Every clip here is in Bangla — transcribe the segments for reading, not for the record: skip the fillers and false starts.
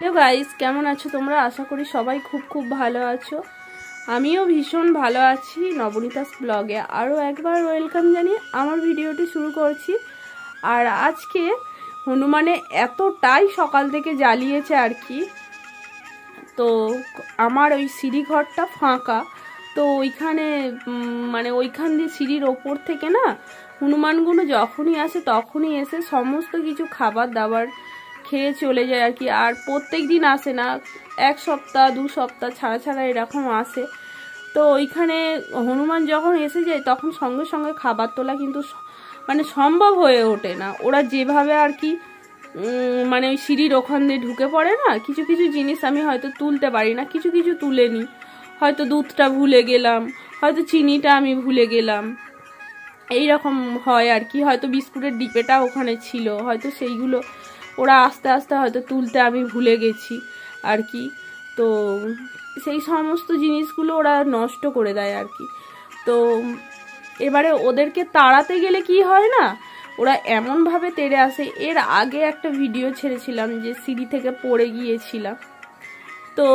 হ্যালো গাইস, কেমন আছো তোমরা? আশা করি সবাই খুব ভালো আছো। আমিও ভীষণ ভালো আছি। নবনীতাস ব্লগে আরও একবার ওয়েলকাম জানিয়ে আমার ভিডিওটি শুরু করছি। আর আজকে হনুমানে এতটাই সকাল থেকে জ্বালিয়েছে আর কি, তো আমার ওই সিঁড়িঘরটা ফাঁকা, তো ওইখানে মানে ওইখান দিয়ে সিঁড়ির ওপর থেকে না হনুমানগুলো যখনই আসে তখনই এসে সমস্ত কিছু খাবার দাবার খেয়ে চলে যায় আর কি। আর প্রত্যেক দিন আসে না, এক সপ্তাহ 2 সপ্তাহ ছাড়া ছাড়া এরকম আসে। তো ওইখানে হনুমান যখন এসে যায় তখন সঙ্গে সঙ্গে খাবার তোলা কিন্তু মানে সম্ভব হয়ে ওঠে না। ওরা যেভাবে আর কি মানে ওই সিঁড়ির ওখান দিয়ে ঢুকে পড়ে না, কিছু কিছু জিনিস আমি হয়তো তুলতে পারি না, কিছু কিছু তুলে নিই। হয়তো দুধটা ভুলে গেলাম, হয়তো চিনিটা আমি ভুলে গেলাম, এইরকম হয় আর কি। হয়তো বিস্কুটের ডিপেটা ওখানে ছিল, হয়তো সেইগুলো ওরা আস্তে আস্তে হয়তো তুলতে আমি ভুলে গেছি আর কি। তো সেই সমস্ত জিনিসগুলো ওরা নষ্ট করে দেয় আর কি। তো এবারে ওদেরকে তাড়াতে গেলে কি হয় না, ওরা এমনভাবে তেড়ে আসে। এর আগে একটা ভিডিও ছেড়েছিলাম যে সিঁড়ি থেকে পড়ে গিয়েছিলাম, তো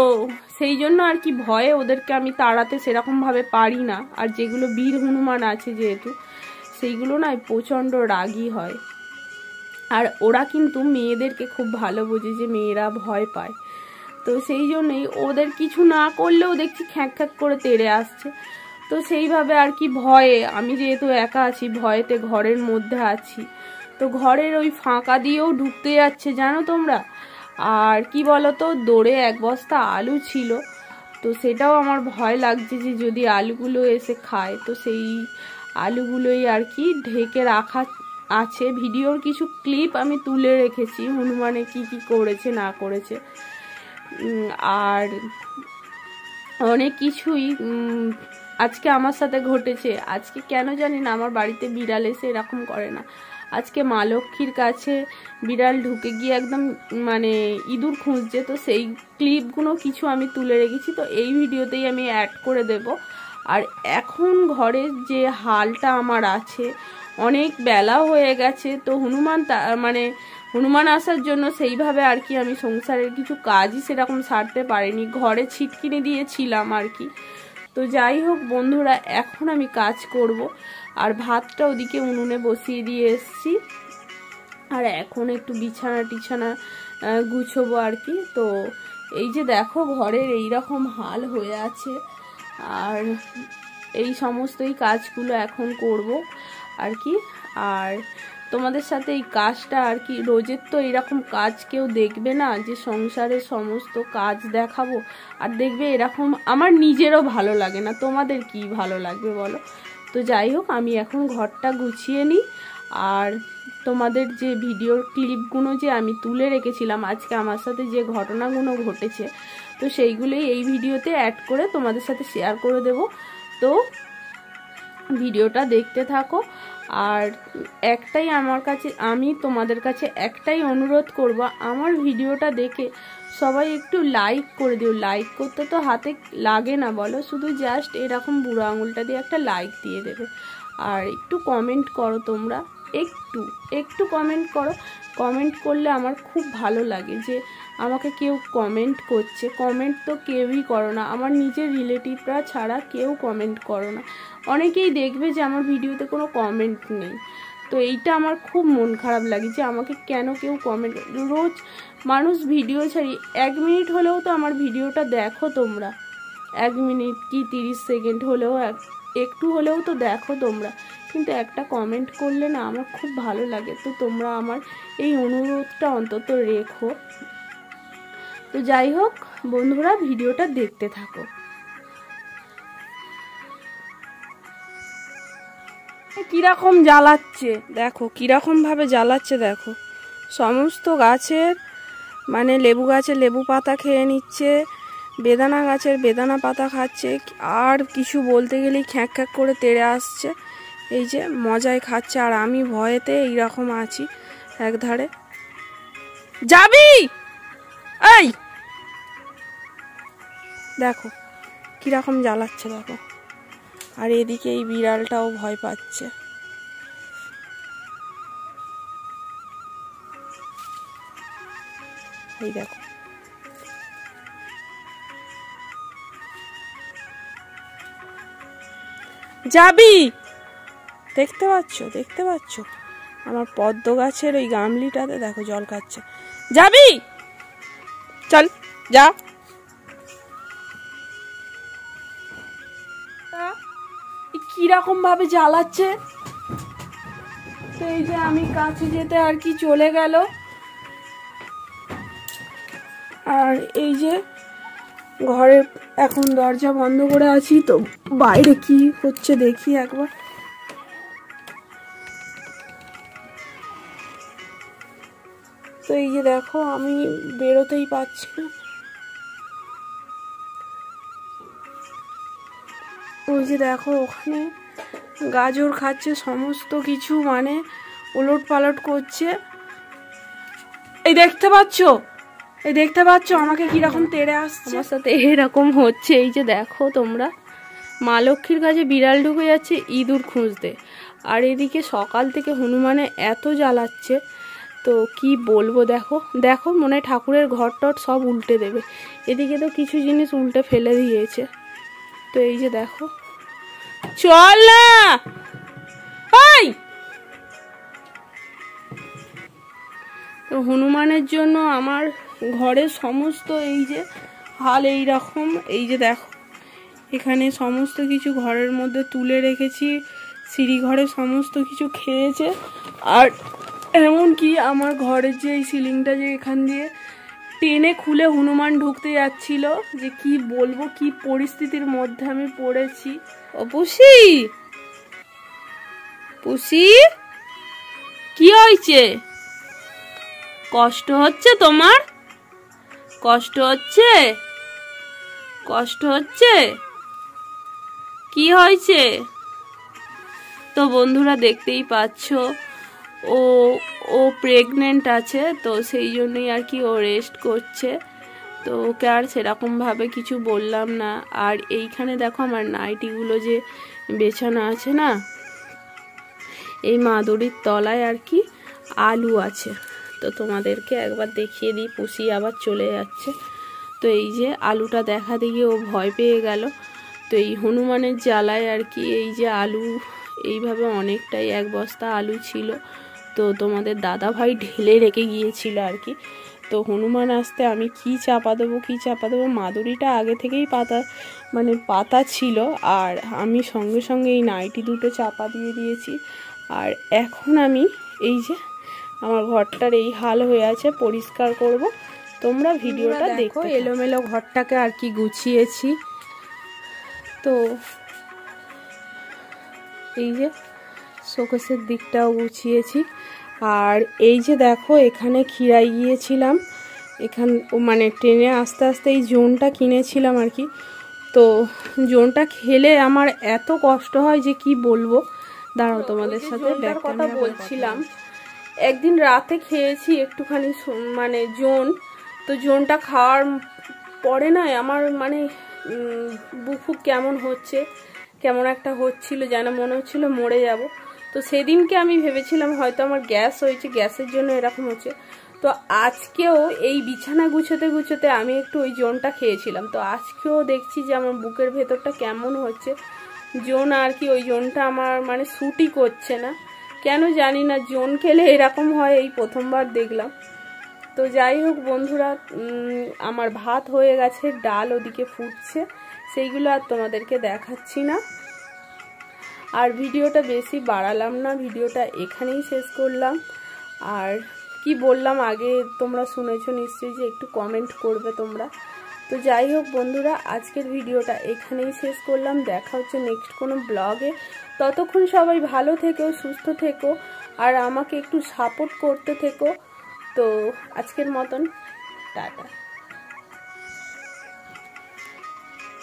সেই জন্য আর কি ভয়ে ওদেরকে আমি তাড়াতে সেরকমভাবে পারি না। আর যেগুলো বীর হনুমান আছে যেহেতু, সেইগুলো না প্রচণ্ড রাগী হয়। আর ওরা কিন্তু মেয়েদেরকে খুব ভালো বোঝে যে মেয়েরা ভয় পায়, তো সেই জন্যই ওদের কিছু না করলেও দেখছি খ্যাঁক খ্যাঁক করে তেড়ে আসছে। তো সেইভাবে আর কি ভয়ে, আমি যেহেতু একা আছি ভয়েতে ঘরের মধ্যে আছি, তো ঘরের ওই ফাঁকা দিয়েও ঢুকতে যাচ্ছে জানো তোমরা। আর কি বলতো, দৌড়ে 1 বস্তা আলু ছিল, তো সেটাও আমার ভয় লাগছে যে যদি আলুগুলো এসে খায়। তো সেই আলুগুলোই আর কি ঢেকে রাখা আছে। ভিডিওর কিছু ক্লিপ আমি তুলে রেখেছি হনুমানে কি কি করেছে না করেছে, আর অনেক কিছুই আজকে আমার সাথে ঘটেছে। আজকে কেন জানি না আমার বাড়িতে বিড়াল এসে এরকম করে না। আজকে মা লক্ষ্মীর কাছে বিড়াল ঢুকে গিয়ে একদম মানে ইঁদুর খুঁজছে, তো সেই ক্লিপগুলো কিছু আমি তুলে রেখেছি, তো এই ভিডিওতেই আমি অ্যাড করে দেব। আর এখন ঘরের যে হালটা আমার আছে, অনেক বেলা হয়ে গেছে, তো মানে হনুমান আসার জন্য সেইভাবে আর কি আমি সংসারের কিছু কাজই সেরকম সারতে পারিনি, ঘরে ছিটকিনি দিয়েছিলাম আর কি। তো যাই হোক বন্ধুরা, এখন আমি কাজ করব। আর ভাতটা ওদিকে উনুনে বসিয়ে দিয়ে এসছি, আর এখন একটু বিছানা টিছানা গুছবো আর কি। তো এই যে দেখো ঘরের এইরকম হাল হয়ে আছে, আর এই সমস্তই কাজগুলো এখন করব আর কি। আর তোমাদের সাথে এই কাজটা আর কি, রোজের তো এরকম কাজ কেউ দেখবে না যে সংসারের সমস্ত কাজ দেখাবো। আর দেখবে এরকম আমার নিজেরও ভালো লাগে না, তোমাদের কি ভালো লাগবে বলো। তো যাই হোক, আমি এখন ঘরটা গুছিয়ে নিই। আর তোমাদের যে ভিডিওর ক্লিপগুলো যে আমি তুলে রেখেছিলাম আজকে আমার সাথে যে ঘটনাগুলো ঘটেছে, তো সেইগুলোই এই ভিডিওতে অ্যাড করে তোমাদের সাথে শেয়ার করে দেব। তো ভিডিওটা দেখতে থাকো। আর একটাই আমি তোমাদের কাছে একটাই অনুরোধ করব, আমার ভিডিওটা দেখে সবাই একটু লাইক করে দিও। লাইক করতে তো হাতে লাগে না বলো, শুধু জাস্ট এরকম বুড়ো আঙুলটা দিয়ে একটা লাইক দিয়ে দেবে। আর একটু কমেন্ট করো তোমরা, একটু কমেন্ট করো। কমেন্ট করলে আমার খুব ভালো লাগে যে আমাকে কেউ কমেন্ট করছে। কমেন্ট তো কেউই করো না, আমার নিজের রিলেটিভরা ছাড়া কেউ কমেন্ট করো না। অনেকেই দেখবে যে আমার ভিডিওতে কোনো কমেন্ট নেই, তো এইটা আমার খুব মন খারাপ লাগে যে আমাকে কেন কেউ কমেন্ট। রোজ মানুষ ভিডিও ছাড়ি 1 মিনিট হলেও তো আমার ভিডিওটা দেখো তোমরা, 1 মিনিট কি 30 সেকেন্ড হলেও একটু হলেও তো দেখো তোমরা, কিন্তু একটা কমেন্ট করলে না আমার খুব ভালো লাগে। তো তোমরা আমার এই অনুরোধটা অন্তত রেখো। তো যাই হোক বন্ধুরা, ভিডিওটা দেখতে থাকো। কিরকম জ্বালাচ্ছে দেখো, কিরকম ভাবে জ্বালাচ্ছে দেখো। সমস্ত গাছের মানে লেবু গাছের লেবু পাতা খেয়ে নিচ্ছে, বেদানা গাছের বেদানা পাতা খাচ্ছে, আর কিছু বলতে গেলেই খ্যাঁক খ্যাঁক করে তেড়ে আসছে। এই যে মজায় খাচ্ছে, আর আমি ভয়েতে এইরকম আছি একধারে। যাবি? এই দেখো কিরকম জ্বালাচ্ছে দেখো। আর এদিকে এই বিড়ালটাও ভয় পাচ্ছে। এই দেখো যাবি? দেখতে পাচ্ছ আমার পদ্ম গাছের ওই গামলিটাতে দেখো জল খাচ্ছে। যাবি? চল যা। কিরকম ভাবে জ্বালাচ্ছে। তো এই যে আমি কাছে যেতে আর কি চলে গেল। আর এই যে ঘরের এখন দরজা বন্ধ করে আছি, তো বাইরে কি হচ্ছে দেখি একবার। তো এই যে দেখো আমি বেরোতেই পারছি না। ওই যে দেখো ওখানে গাজর খাচ্ছে, সমস্ত কিছু মানে ওলট পালট করছে। এই দেখতে পাচ্ছ আমাকে কিরকম তেড়ে আসছে। আমার সাথে এরকম হচ্ছে। এই যে দেখো তোমরা, মা লক্ষ্মীর কাছে বিড়াল ঢুকে যাচ্ছে ইঁদুর খুঁজতে, আর এদিকে সকাল থেকে হনুমানে এত জ্বালাচ্ছে, তো কি বলবো। দেখো মনে হয় ঠাকুরের ঘর টট সব উল্টে দেবে। এদিকে তো কিছু জিনিস উল্টে ফেলে দিয়েছে। তো এই যে দেখো, চল না ভাই। তো হনুমানের জন্য আমার ঘরের সমস্ত এই যে হাল এই রকম। এই যে দেখো এখানে সমস্ত কিছু ঘরের মধ্যে তুলে রেখেছি, সিঁড়ি ঘরে সমস্ত কিছু খেয়েছে। আর এমনকি আমার ঘরের যে এই সিলিংটা যে এখান দিয়ে টেনে খুলে হনুমান ঢুকতে যাচ্ছিল, যে কি বলবো কি পরিস্থিতির মধ্যে আমি পড়েছি। ও পুষি কি হয়েছে? কষ্ট হচ্ছে তোমার? কষ্ট হচ্ছে? কি হয়েছে? তো বন্ধুরা দেখতেই পাচ্ছ, ও প্রেগনেন্ট আছে, তো সেই জন্যই আর কি ও রেস্ট করছে। তো ওকে আর সেরকমভাবে কিছু বললাম না। আর এইখানে দেখো আমার নাইটিগুলো যে বেছানো আছে না, এই মাদুরির তলায় আর কি আলু আছে। তো তোমাদেরকে একবার দেখিয়ে দিই, পুষি আবার চলে যাচ্ছে। তো এই যে আলুটা দেখা দিয়ে ও ভয় পেয়ে গেল। তো এই হনুমানের জ্বালায় আর কি এই যে আলু এইভাবে অনেকটাই এক বস্তা আলু ছিল, তো তোমাদের দাদা ভাই ঢেলে রেখে গিয়েছিল আর কি। তো হনুমান আসতে আমি কি চাপা দেবো মাদুরিটা আগে থেকেই পাতা ছিল, আর আমি সঙ্গে সঙ্গে এই নাইটি দুটো চাপা দিয়ে দিয়েছি। আর এখন আমি এই যে আমার ঘরটার এই হাল হয়ে আছে, পরিষ্কার করব। তোমরা ভিডিওটা দেখো। এলোমেলো ঘরটাকে আর কি গুছিয়েছি। তো এই যে শোকেসের দিকটাও গুছিয়েছি। আর এই যে দেখো এখানে খিরাই গিয়েছিলাম, মানে ট্রেনে আস্তে আস্তে এই জোনটা কিনেছিলাম আর কি। তো জোনটা খেলে আমার এত কষ্ট হয় যে কি বলবো। দাঁড়াও তোমাদের সাথে কথা বলছিলাম। একদিন রাতে খেয়েছি একটুখানি মানে জোন। তো জোনটা খাওয়ার পরে না আমার মানে বুক কেমন হচ্ছে, কেমন একটা হচ্ছিল, যেন মনে হচ্ছিল মরে যাব। তো সেদিনকে আমি ভেবেছিলাম হয়তো আমার গ্যাস হয়েছে, গ্যাসের জন্য এরকম হচ্ছে। তো আজকেও এই বিছানা গুছোতে আমি একটু ওই জোনটা খেয়েছিলাম। তো আজকেও দেখছি যে আমার বুকের ভেতরটা কেমন হচ্ছে। জোন আর কি ওই জোনটা আমার মানে স্যুটই করছে না, কেন জানি না। জোন খেলে এরকম হয় এই প্রথমবার দেখলাম। তো যাই হোক বন্ধুরা, আমার ভাত হয়ে গেছে, ডাল ওদিকে ফুটছে, সেইগুলো আর তোমাদেরকে দেখাচ্ছি না। আর ভিডিওটা বেশি বাড়ালাম না, ভিডিওটা এখানেই শেষ করলাম। আর কি বললাম আগে তোমরা শুনেছো নিশ্চয়ই, যে একটু কমেন্ট করবে তোমরা। তো যাই হোক বন্ধুরা, আজকের ভিডিওটা এখানেই শেষ করলাম। দেখা হচ্ছে নেক্সট কোনো ব্লগে। ততক্ষণ সবাই ভালো থেকো, সুস্থ থেকো, আর আমাকে একটু সাপোর্ট করতে থেকো। তো আজকের মতন টাটা।